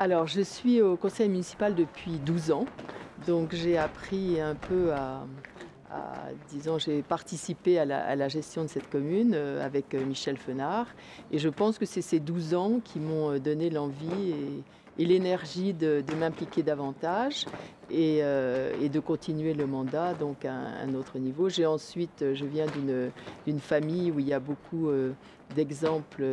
Alors, je suis au conseil municipal depuis 12 ans, donc j'ai appris un peu disons, j'ai participé à la gestion de cette commune avec Michel Fenard, et je pense que c'est ces 12 ans qui m'ont donné l'envie et l'énergie de m'impliquer davantage et de continuer le mandat donc à un autre niveau. Je viens d'une famille où il y a beaucoup d'exemples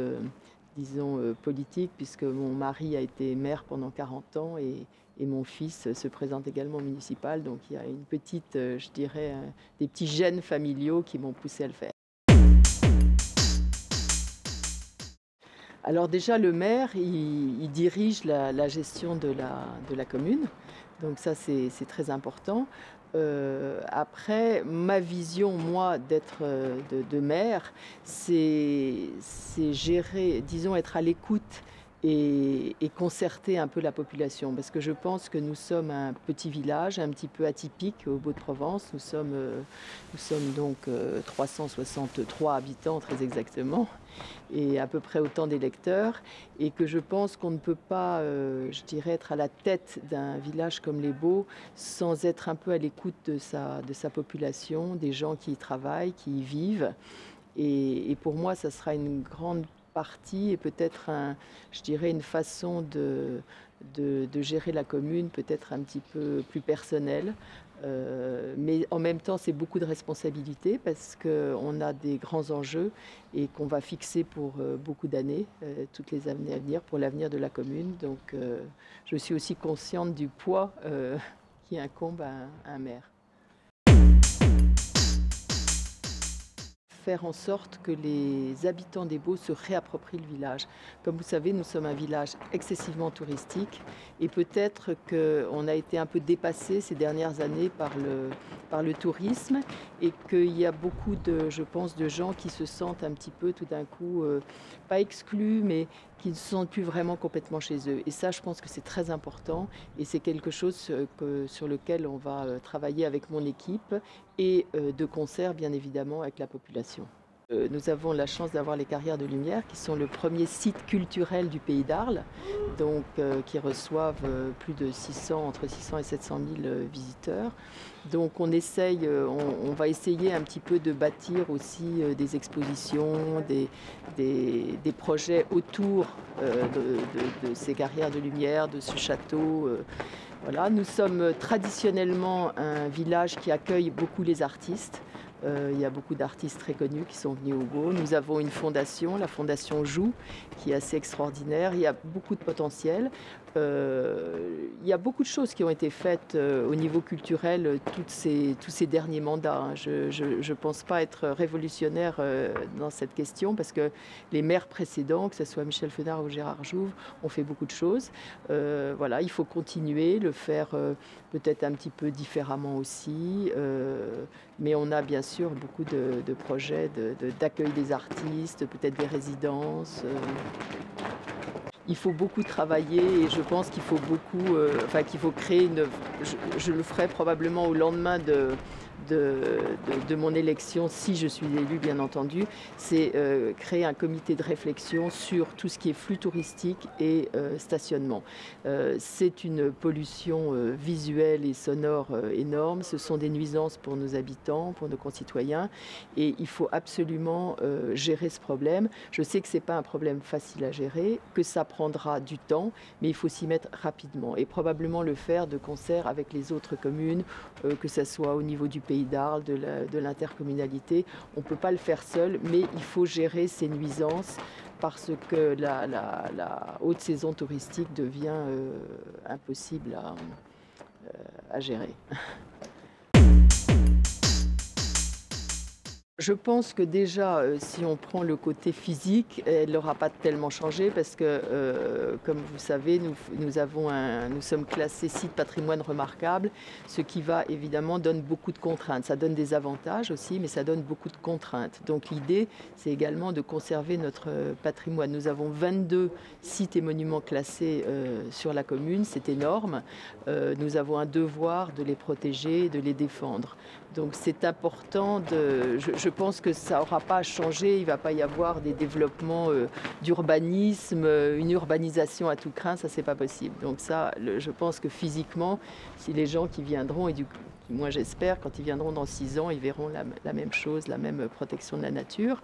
disons, politique, puisque mon mari a été maire pendant 40 ans et mon fils se présente également au municipal. Donc il y a une petite, je dirais, des petits gènes familiaux qui m'ont poussé à le faire. Alors déjà, le maire, il dirige la gestion de la commune. Donc ça, c'est très important. Après, ma vision, moi, d'être de maire, c'est gérer, disons, être à l'écoute et concerter un peu la population. Parce que je pense que nous sommes un petit village, un petit peu atypique au Baux-de-Provence. Nous sommes donc 363 habitants, très exactement, et à peu près autant d'électeurs, et que je pense qu'on ne peut pas, je dirais, être à la tête d'un village comme les Baux sans être un peu à l'écoute de sa population, des gens qui y travaillent, qui y vivent. Et pour moi, ça sera une grande partie et peut-être, je dirais, une façon de gérer la commune peut-être un petit peu plus personnelle. Mais en même temps, c'est beaucoup de responsabilités parce qu'on a des grands enjeux et qu'on va fixer pour beaucoup d'années, toutes les années à venir, pour l'avenir de la commune. Donc, je suis aussi consciente du poids qui incombe à un maire. Faire en sorte que les habitants des Baux se réapproprient le village. Comme vous savez, nous sommes un village excessivement touristique et peut-être qu'on a été un peu dépassé ces dernières années par le tourisme et qu'il y a beaucoup de, je pense, de gens qui se sentent un petit peu tout d'un coup, pas exclus, mais qui ne se sentent plus vraiment complètement chez eux. Et ça, je pense que c'est très important et c'est quelque chose sur lequel on va travailler avec mon équipe et de concert, bien évidemment, avec la population. Nous avons la chance d'avoir les Carrières de Lumière, qui sont le premier site culturel du Pays d'Arles, donc qui reçoivent plus de 600, entre 600 et 700 000 visiteurs. Donc on essaye, on va essayer un petit peu de bâtir aussi des expositions, des projets autour de ces Carrières de Lumière, de ce château. Voilà, nous sommes traditionnellement un village qui accueille beaucoup les artistes. Il y a beaucoup d'artistes très connus qui sont venus au Baux. Nous avons une fondation, la fondation Joux, qui est assez extraordinaire. Il y a beaucoup de potentiel. Il y a beaucoup de choses qui ont été faites au niveau culturel tous ces derniers mandats. Je ne pense pas être révolutionnaire dans cette question parce que les maires précédents, que ce soit Michel Fenard ou Gérard Jouve, ont fait beaucoup de choses. Voilà, il faut continuer, le faire peut-être un petit peu différemment aussi. Mais on a bien sûr beaucoup de projets d'accueil des artistes, peut-être des résidences. Il faut beaucoup travailler et je pense qu'il faut beaucoup, qu'il faut créer une. Je le ferai probablement au lendemain de mon élection, si je suis élue bien entendu, c'est créer un comité de réflexion sur tout ce qui est flux touristique et stationnement. C'est une pollution visuelle et sonore énorme, ce sont des nuisances pour nos habitants, pour nos concitoyens et il faut absolument gérer ce problème. Je sais que ce n'est pas un problème facile à gérer, que ça prendra du temps, mais il faut s'y mettre rapidement et probablement le faire de concert avec les autres communes, que ce soit au niveau du Pays d'Arles, de l'intercommunalité. On ne peut pas le faire seul, mais il faut gérer ces nuisances parce que la haute saison touristique devient impossible à gérer. Je pense que déjà, si on prend le côté physique, elle n'aura pas tellement changé parce que, comme vous savez, nous sommes classés site patrimoine remarquable, ce qui va évidemment donne beaucoup de contraintes. Ça donne des avantages aussi, mais ça donne beaucoup de contraintes. Donc l'idée, c'est également de conserver notre patrimoine. Nous avons 22 sites et monuments classés sur la commune, c'est énorme. Nous avons un devoir de les protéger et de les défendre. Donc c'est important je pense que ça n'aura pas changé, il ne va pas y avoir des développements d'urbanisme, une urbanisation à tout crin, ça c'est pas possible. Donc ça, je pense que physiquement, si les gens qui viendront, et du coup, moi j'espère, quand ils viendront dans 6 ans, ils verront la même chose, la même protection de la nature.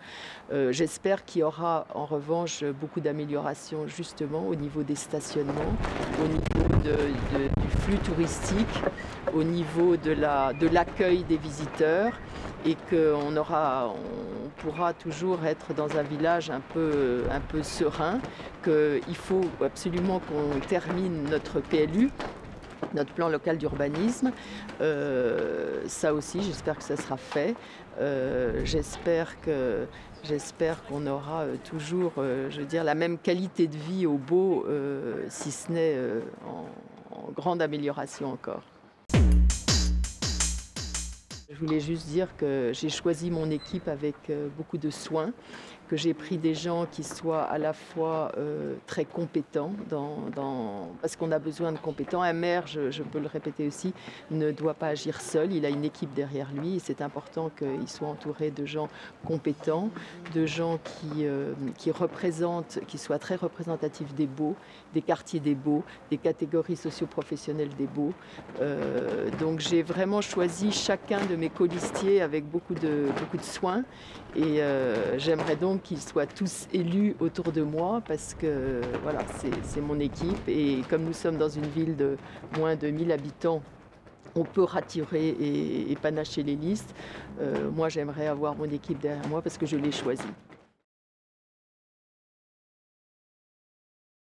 J'espère qu'il y aura en revanche beaucoup d'améliorations justement au niveau des stationnements, au niveau du flux touristique, au niveau de l'accueil des visiteurs, et qu'on pourra toujours être dans un village un peu serein, qu'il faut absolument qu'on termine notre PLU, notre plan local d'urbanisme. Ça aussi, j'espère que ça sera fait. J'espère qu'on aura toujours, je veux dire, la même qualité de vie au Beau, si ce n'est en grande amélioration encore. Je voulais juste dire que j'ai choisi mon équipe avec beaucoup de soin, que j'ai pris des gens qui soient à la fois très compétents, parce qu'on a besoin de compétents. Un maire, je peux le répéter aussi, ne doit pas agir seul, il a une équipe derrière lui et c'est important qu'il soit entouré de gens compétents, de gens qui soient très représentatifs des Baux, des quartiers des Baux, des catégories socio-professionnelles des Baux. Donc j'ai vraiment choisi chacun de mes colistiers avec beaucoup de soin et j'aimerais donc qu'ils soient tous élus autour de moi parce que voilà, c'est mon équipe et comme nous sommes dans une ville de moins de 1000 habitants, on peut ratirer et panacher les listes. Moi j'aimerais avoir mon équipe derrière moi parce que je l'ai choisie.